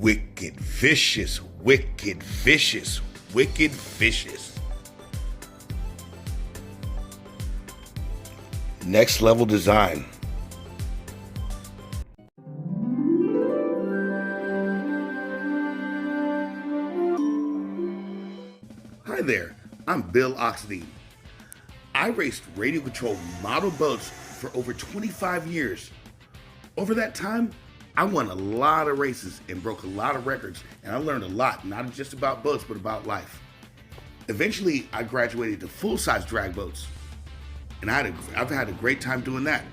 Wicked vicious, wicked vicious, wicked vicious. Next level design. Hi there, I'm Bill Oxidean. I raced radio controlled model boats for over 25 years. Over that time, I won a lot of races and broke a lot of records, and I learned a lot, not just about boats, but about life. Eventually, I graduated to full-size drag boats, and I've had a great time doing that.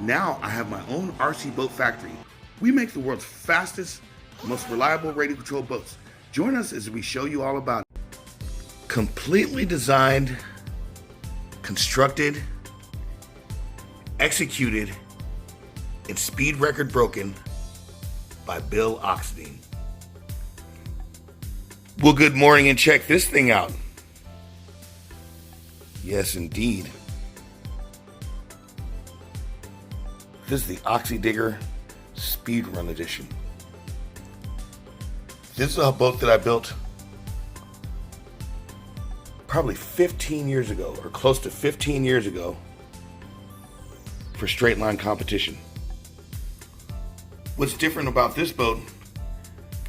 Now, I have my own RC boat factory. We make the world's fastest, most reliable radio-controlled boats. Join us as we show you all about it. Completely designed, constructed, executed, and speed record broken by Bill Oxidean. Well, good morning, and check this thing out. Yes, indeed. This is the Oxy Digger Speedrun Edition. This is a boat that I built probably 15 years ago, or close to 15 years ago, for straight line competition. What's different about this boat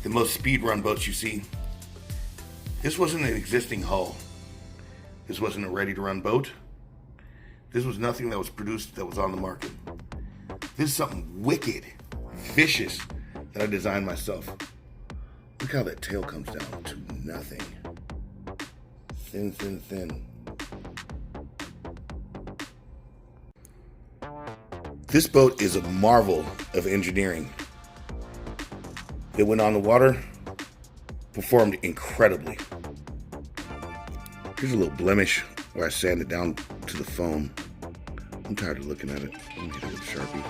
than most speedrun boats you see, this wasn't an existing hull. This wasn't a ready-to-run boat. This was nothing that was produced that was on the market. This is something wicked, vicious that I designed myself. Look how that tail comes down to nothing. Thin, thin, thin. This boat is a marvel of engineering. It went on the water, performed incredibly. Here's a little blemish where I sanded down to the foam. I'm tired of looking at it. Let me hit it with a Sharpie.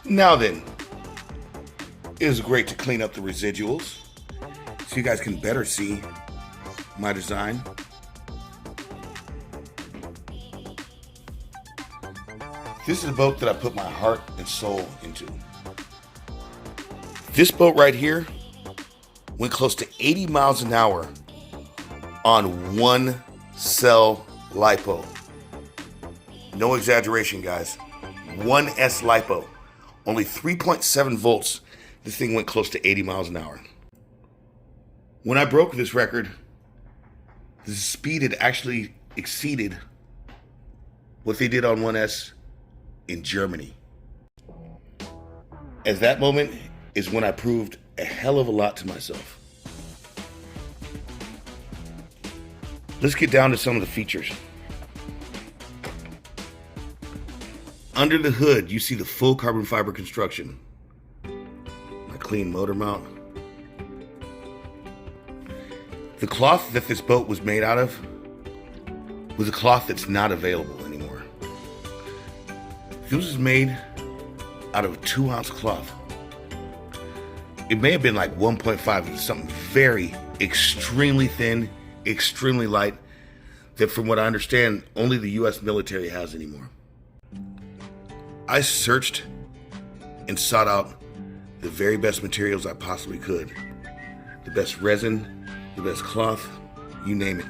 Now then, it was great to clean up the residuals so you guys can better see my design. This is a boat that I put my heart and soul into. This boat right here went close to 80 miles an hour on one cell lipo. No exaggeration, guys. 1S lipo. Only 3.7 volts. This thing went close to 80 miles an hour. When I broke this record, the speed had actually exceeded what they did on 1S in Germany. At that moment is when I proved a hell of a lot to myself. Let's get down to some of the features. Under the hood, you see the full carbon fiber construction. My clean motor mount. The cloth that this boat was made out of was a cloth that's not available anymore. This was made out of a 2-ounce cloth. It may have been like 1.5, something very extremely thin, extremely light, that from what I understand, only the US military has anymore. I searched and sought out the very best materials I possibly could. The best resin, the best cloth, you name it.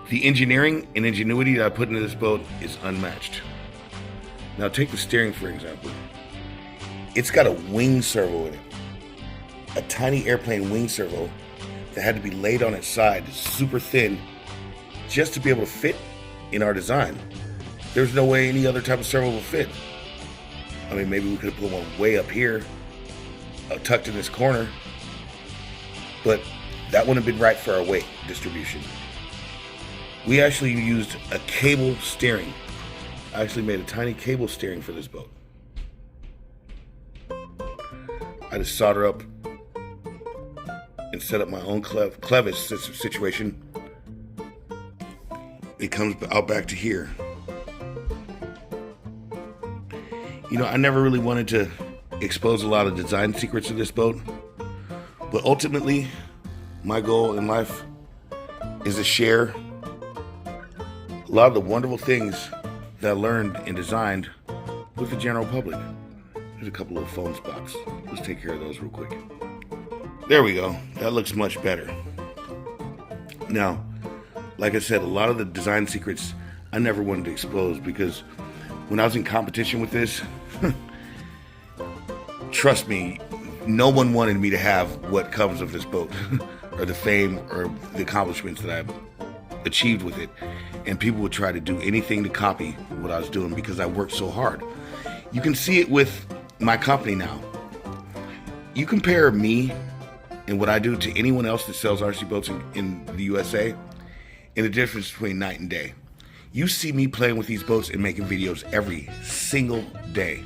The engineering and ingenuity that I put into this boat is unmatched. Now take the steering, for example. It's got a wing servo in it. A tiny airplane wing servo that had to be laid on its side, super thin, just to be able to fit in our design. There's no way any other type of servo will fit. I mean, maybe we could have put one way up here, tucked in this corner, but that wouldn't have been right for our weight distribution. We actually used a cable steering. I actually made a tiny cable steering for this boat. I just solder up and set up my own clevis situation. It comes out back to here. You know, I never really wanted to expose a lot of design secrets of this boat, but ultimately, my goal in life is to share a lot of the wonderful things that I learned and designed with the general public. There's a couple of phone spots. Let's take care of those real quick. There we go. That looks much better. Now, like I said, a lot of the design secrets I never wanted to expose, because when I was in competition with this, trust me, no one wanted me to have what comes of this boat, or the fame or the accomplishments that I've achieved with it. And people would try to do anything to copy what I was doing because I worked so hard. You can see it with my company now. You compare me and what I do to anyone else that sells RC boats in the USA, and the difference between night and day. You see me playing with these boats and making videos every single day.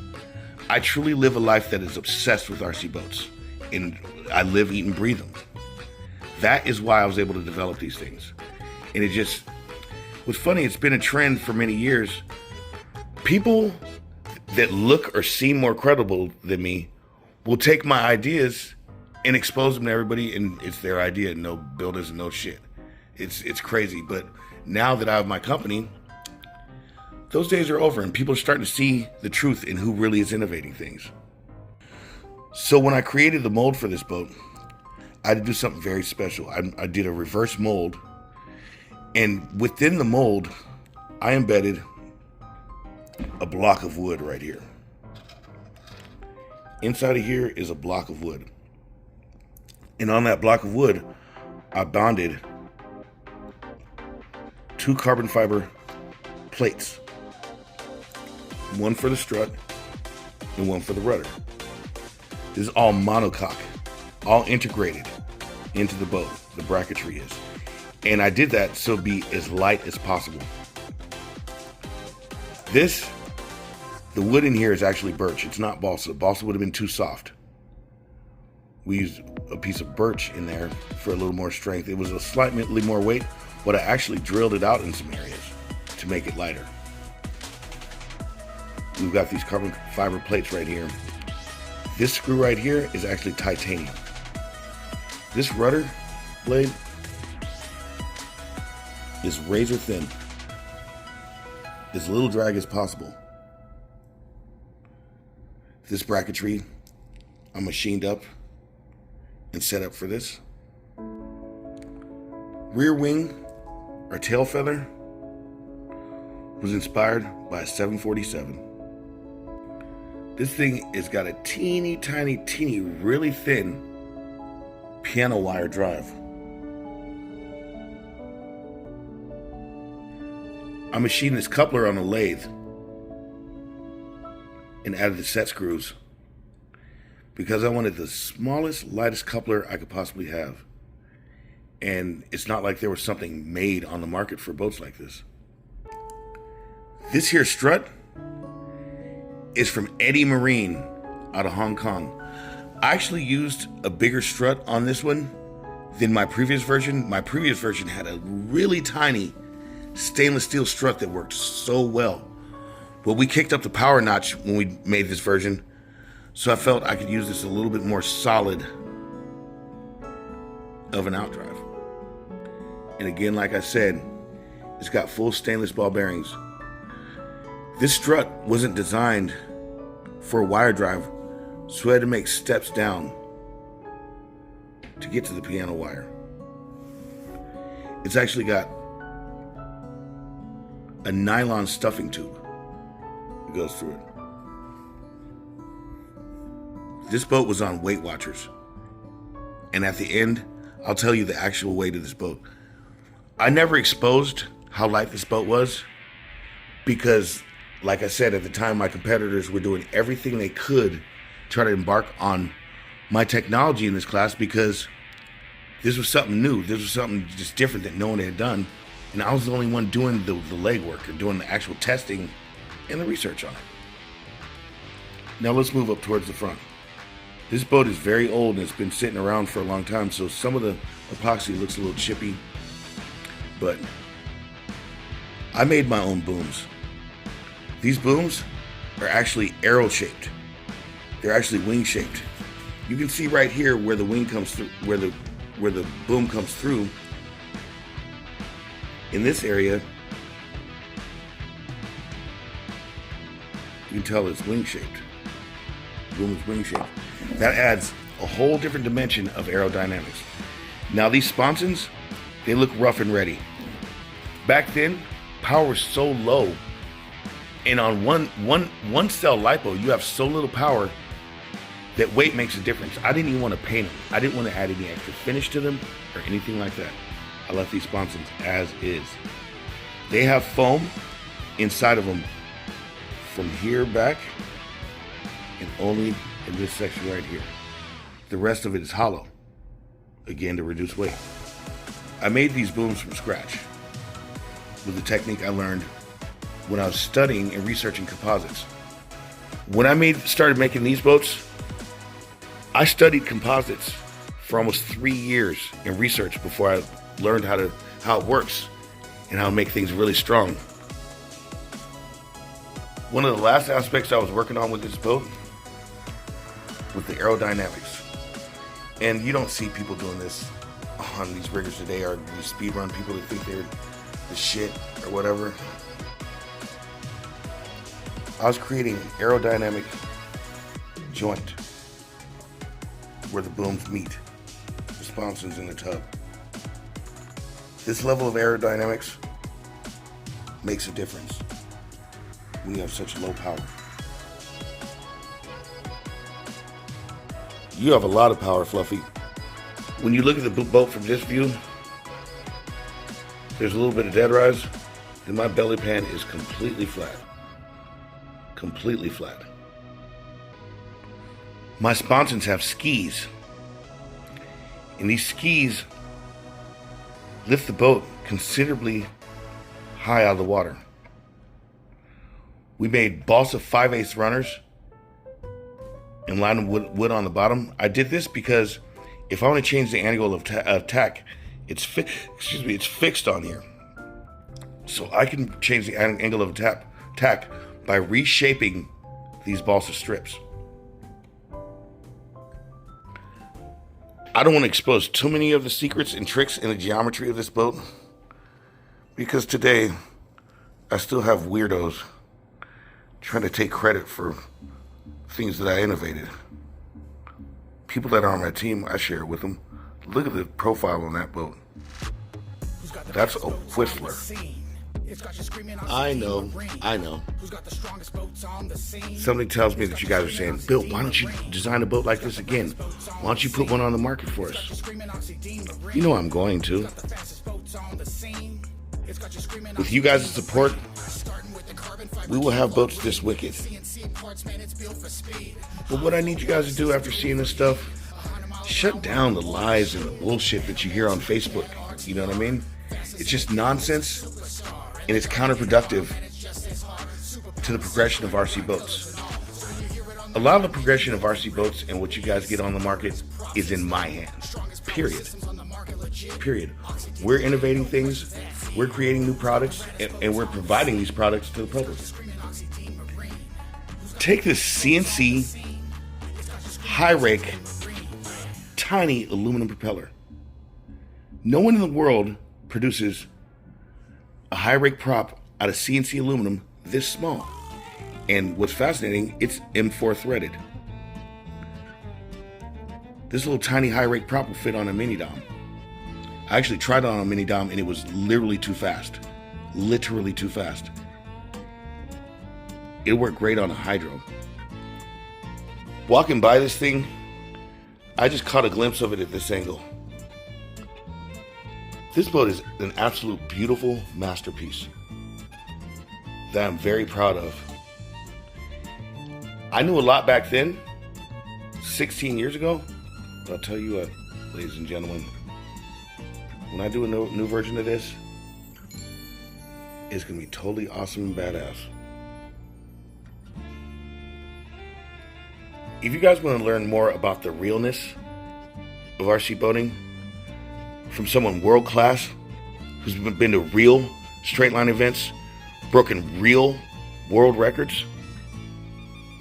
I truly live a life that is obsessed with RC boats, and I live, eat, and breathe them. That is why I was able to develop these things. And it just, what's funny, it's been a trend for many years. People that look or seem more credible than me will take my ideas and expose them to everybody, and it's their idea, and no, Bill doesn't know shit. It's crazy. But now that I have my company, those days are over, and people are starting to see the truth in who really is innovating things. So when I created the mold for this boat, I had to do something very special. I did a reverse mold, and within the mold, I embedded a block of wood right here. Inside of here is a block of wood. And on that block of wood, I bonded 2 carbon fiber plates. One for the strut and one for the rudder. This is all monocoque, all integrated into the boat, the bracketry is. And I did that so it'd be as light as possible. The wood in here is actually birch. It's not balsa. Balsa would have been too soft. We used a piece of birch in there for a little more strength. It was a slightly more weight, but I actually drilled it out in some areas to make it lighter. We've got these carbon fiber plates right here. This screw right here is actually titanium. This rudder blade is razor thin, as little drag as possible. This bracketry I machined up and set up for this. Rear wing or tail feather was inspired by a 747. This thing has got a teeny tiny, really thin piano wire drive. I machined this coupler on a lathe and added the set screws because I wanted the smallest, lightest coupler I could possibly have. And it's not like there was something made on the market for boats like this. This here strut is from Eddie Marine out of Hong Kong. I actually used a bigger strut on this one than my previous version. My previous version had a really tiny stainless steel strut that worked so well. But we kicked up the power notch when we made this version, so I felt I could use this a little bit more solid of an outdrive. And again, like I said, it's got full stainless ball bearings. This strut wasn't designed for a wire drive, so I had to make steps down to get to the piano wire. It's actually got a nylon stuffing tube that goes through it. This boat was on Weight Watchers, and at the end, I'll tell you the actual weight of this boat. I never exposed how light this boat was because, like I said, at the time my competitors were doing everything they could to try to embark on my technology in this class because this was something new. This was something just different that no one had done. And I was the only one doing the legwork and doing the actual testing and the research on it. Now let's move up towards the front. This boat is very old and it's been sitting around for a long time, so some of the epoxy looks a little chippy. But I made my own booms. These booms are actually arrow shaped. They're actually wing shaped. You can see right here where the wing comes through, where the boom comes through. In this area, You can tell it's wing-shaped. The boom is wing-shaped. That adds a whole different dimension of aerodynamics. Now these sponsons, they look rough and ready. Back then, power was so low, and on one cell lipo, you have so little power that weight makes a difference. I didn't even want to paint them. I didn't want to add any extra finish to them or anything like that. I left these sponsons as is. They have foam inside of them from here back and only in this section right here. The rest of it is hollow, again to reduce weight. I made these booms from scratch with a technique I learned when I was studying and researching composites. When I started making these boats, I studied composites for almost 3 years in research before I learned how it works and how to make things really strong. One of the last aspects I was working on with this boat was the aerodynamics. And you don't see people doing this on these riggers today, or these speedrun people that think they're the shit or whatever. I was creating an aerodynamic joint where the booms meet, the sponsons in the tub. This level of aerodynamics makes a difference when you have such low power. You have a lot of power, Fluffy. When you look at the boat from this view, there's a little bit of dead rise, and my belly pan is completely flat. Completely flat. My sponsons have skis, and these skis lift the boat considerably high out of the water. We made balsa 5/8 runners and lined with wood on the bottom. I did this because if I want to change the angle of tack, it's fixed on here. So I can change the angle of tack by reshaping these balsa strips. I don't want to expose too many of the secrets and tricks in the geometry of this boat, because today I still have weirdos trying to take credit for things that I innovated. People that are on my team, I share it with them. Look at the profile on that boat. That's a Whistler. I know. Something tells me that you guys are saying, Bill, why don't you design a boat like this again? Why don't you put one on the market for us? You know I'm going to. With you guys' support, we will have boats this wicked. But what I need you guys to do after seeing this stuff, shut down the lies and the bullshit that you hear on Facebook. You know what I mean? It's just nonsense, and it's counterproductive to the progression of RC boats. A lot of the progression of RC boats and what you guys get on the market is in my hands. Period. We're innovating things, we're creating new products, and we're providing these products to the public. Take this CNC high rake, tiny aluminum propeller. No one in the world produces a high rake prop out of CNC aluminum this small. And what's fascinating, it's M4 threaded. This little tiny high rake prop will fit on a mini dom. I actually tried it on a mini dom and it was literally too fast. Literally too fast. It'll work great on a hydro. Walking by this thing, I just caught a glimpse of it at this angle. This boat is an absolute beautiful masterpiece that I'm very proud of. I knew a lot back then, 16 years ago, but I'll tell you what, ladies and gentlemen, when I do a new version of this, it's going to be totally awesome and badass. If you guys want to learn more about the realness of RC boating from someone world class who's been to real straight line events, broken real world records,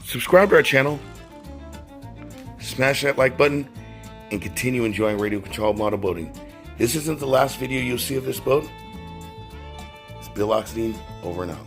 subscribe to our channel, smash that like button, and continue enjoying radio controlled model boating. This isn't the last video you'll see of this boat. It's Bill Oxidean, over and out.